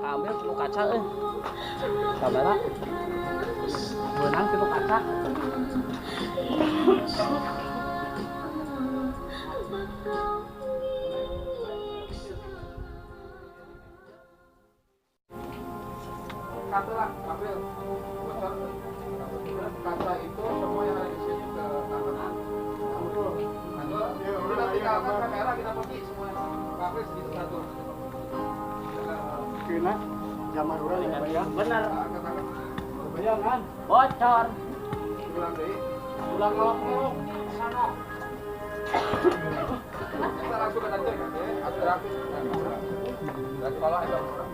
Ambil kilo kaca kamera benang kilo kaca ambil bocor kaca itu semua yang ada di sini ke kanan. Kita tinggalkan kamera, kita pergi semua. Ambil segitu satu. Kena zaman orang yang bayang. bener Bayang kan? bocor Ulang deh. ulang ngolok sana Kita langsung ke nanti kan ya. Atau rapi. Dan kalau ada orang.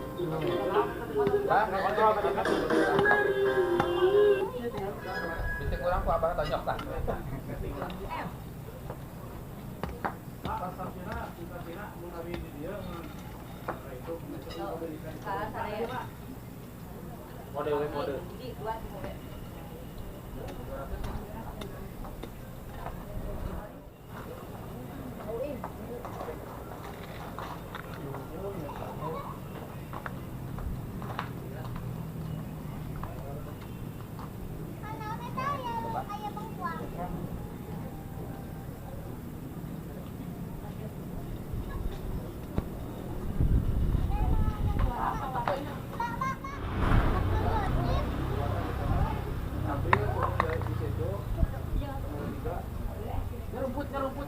Bincang orang ku abang tanyok lah. Mode.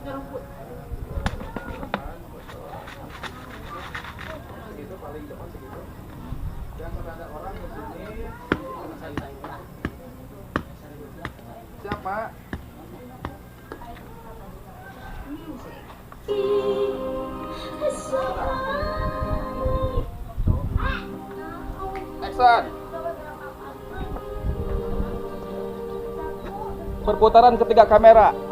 Nyeruput. Segitu paling depan segitu. Dan ada orang di sini. Siapa? Action. Perputaran ketiga kamera.